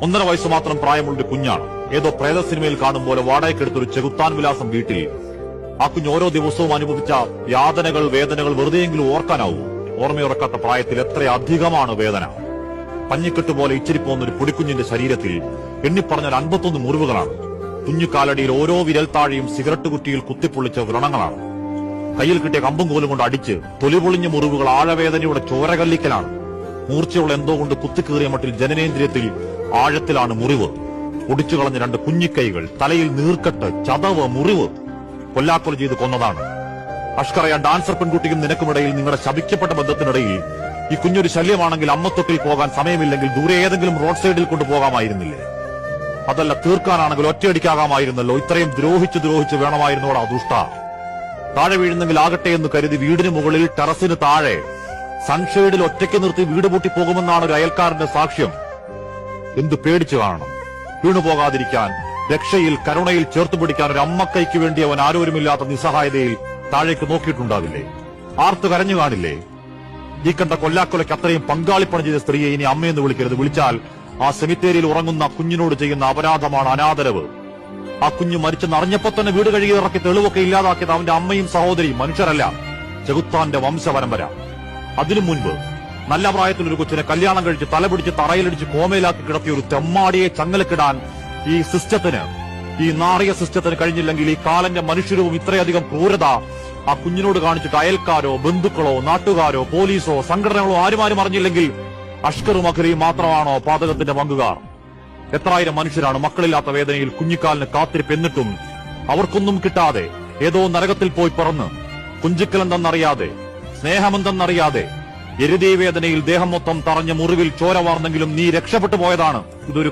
1.5 വയസ്സ് മാത്രം പ്രായമുള്ള കുഞ്ഞാണ്. ഏതോ പ്രേത സിനിമയിൽ കാണും പോലെ വാടകയ്ക്കെടുത്തൊരു ചെകുത്താൻ വിലാസം വീട്ടിൽ. ആ കുഞ്ഞ് ഓരോ ദിവസവും അനുഭവിച്ച യാതനകൾ, വേദനകൾ വെറുതെയെങ്കിലും ഓർക്കാനാവൂ. ഓർമ്മയുറക്കാത്ത പ്രായത്തിൽ എത്രയധികമാണ് വേദന. പഞ്ഞിക്കെട്ട് പോലെ ഇച്ചിരിപ്പോന്നൊരു പൊടിക്കുഞ്ഞിന്റെ ശരീരത്തിൽ എണ്ണിപ്പറഞ്ഞാൽ 51 മുറിവുകളാണ്. കുഞ്ഞുകാലടിയിൽ ഓരോ വിരൽത്താഴയും സിഗരറ്റ് കുറ്റിയിൽ കുത്തിപ്പൊള്ളിച്ച വ്രണങ്ങളാണ്. കയ്യിൽ കിട്ടിയ കമ്പും കോലും കൊണ്ട് അടിച്ച് തൊലിപൊളിഞ്ഞ മുറിവുകൾ ആഴവേദനയുടെ ചോരകല്ലിക്കലാണ്. മൂർച്ചയുള്ള എന്തോ കൊണ്ട് കുത്തിക്കീറിയ മട്ടിൽ ജനനേന്ദ്രിയത്തിൽ ആഴത്തിലാണ് മുറിവ്. ഒടിച്ചു കളഞ്ഞ 2 കുഞ്ഞിക്കൈകൾ, തലയിൽ നീർക്കെട്ട്, ചതവ്, മുറിവ്. കൊല്ലാക്കൊല ചെയ്ത് കൊന്നതാണ്. അഷ്കറയ ഡാൻസർ പെൺകുട്ടിക്കും നിനക്കുമിടയിൽ, നിങ്ങളുടെ ശപിക്കപ്പെട്ട ബന്ധത്തിനിടയിൽ ഈ കുഞ്ഞൊരു ശല്യമാണെങ്കിൽ അമ്മത്തൊട്ടിൽ പോകാൻ സമയമില്ലെങ്കിൽ ദൂരെ ഏതെങ്കിലും റോഡ് സൈഡിൽ കൊണ്ടുപോകാമായിരുന്നില്ലേ? അതല്ല, തീർക്കാനാണെങ്കിൽ ഒറ്റയടിക്കാകാമായിരുന്നല്ലോ. ഇത്രയും ദ്രോഹിച്ച് വേണമായിരുന്നോടാ ദുഷ്ട. താഴെ വീഴുന്നെങ്കിൽ ആകട്ടെ എന്ന് കരുതി വീടിന് മുകളിൽ ടെറസിന് താഴെ സൺഷെയ്ഡിൽ ഒറ്റയ്ക്ക് നിർത്തി വീട് പൂട്ടിപ്പോകുമെന്നാണ് ഒരു അയൽക്കാരന്റെ സാക്ഷ്യം. എന്തു പേടിച്ചു കാണണം. വീണുപോകാതിരിക്കാൻ, രക്ഷയിൽ, കരുണയിൽ ചേർത്തുപിടിക്കാൻ ഒരു അമ്മക്കൈക്ക് വേണ്ടി അവൻ ആരോരുമില്ലാത്ത നിസ്സഹായതയിൽ താഴേക്ക് നോക്കിയിട്ടുണ്ടാവില്ലേ? ആർത്തു കരഞ്ഞു കാണില്ലേ? ഈ കണ്ട കൊല്ലാക്കൊലയ്ക്ക് അത്രയും പങ്കാളിപ്പണം ചെയ്ത സ്ത്രീയെ ഇനി അമ്മയെന്ന് വിളിക്കരുത്. വിളിച്ചാൽ ആ സെമിത്തേരിയിൽ ഉറങ്ങുന്ന കുഞ്ഞിനോട് ചെയ്യുന്ന അപരാധമാണ് അനാദരവ്. ആ കുഞ്ഞ് മരിച്ചെന്നറിഞ്ഞപ്പോ തന്നെ വീട് കഴുകി ഇറക്കി തെളിവൊക്കെ ഇല്ലാതാക്കിയത് അവന്റെ അമ്മയും സഹോദരിയും, മനുഷ്യരല്ല, ചെകുത്താന്റെ വംശപരമ്പര. അതിനു മുൻപ് നല്ല പ്രായത്തിലൊരു കൊച്ചിനെ കല്യാണം കഴിച്ച് തലപിടിച്ച് തറയിലടിച്ച് കോമയിലാക്കി കിടത്തിയ ഒരു തെമ്മാടിയെ ചങ്ങലക്കിടാൻ ഈ സിസ്റ്റത്തിന്, ഈ നാറിയ സിസ്റ്റത്തിന് കഴിഞ്ഞില്ലെങ്കിൽ ഈ കാലന്റെ മനുഷ്യരവും ഇത്രയധികം ക്രൂരത ആ കുഞ്ഞിനോട് കാണിച്ചിട്ട് അയൽക്കാരോ, ബന്ധുക്കളോ, നാട്ടുകാരോ, പോലീസോ, സംഘടനകളോ ആരും അറിഞ്ഞില്ലെങ്കിൽ അഷ്കറും അഖിലയും മാത്രമാണോ പാതകത്തിന്റെ പങ്കുകാർ? എത്രായിരം മനുഷ്യരാണ് മക്കളില്ലാത്ത വേദനയിൽ കുഞ്ഞിക്കാലിന് കാത്തിരിപ്പ്. എന്നിട്ടും അവർക്കൊന്നും കിട്ടാതെ ഏതോ നരകത്തിൽ പോയി പറന്ന്, കുഞ്ചിക്കലെന്തെന്നറിയാതെ, സ്നേഹമെന്തെന്നറിയാതെ, എരുതീ വേദനയിൽ ദേഹം മൊത്തം തറഞ്ഞ മുറിവിൽ ചോര വാർന്നെങ്കിലും നീ രക്ഷപ്പെട്ടു പോയതാണ്. ഇതൊരു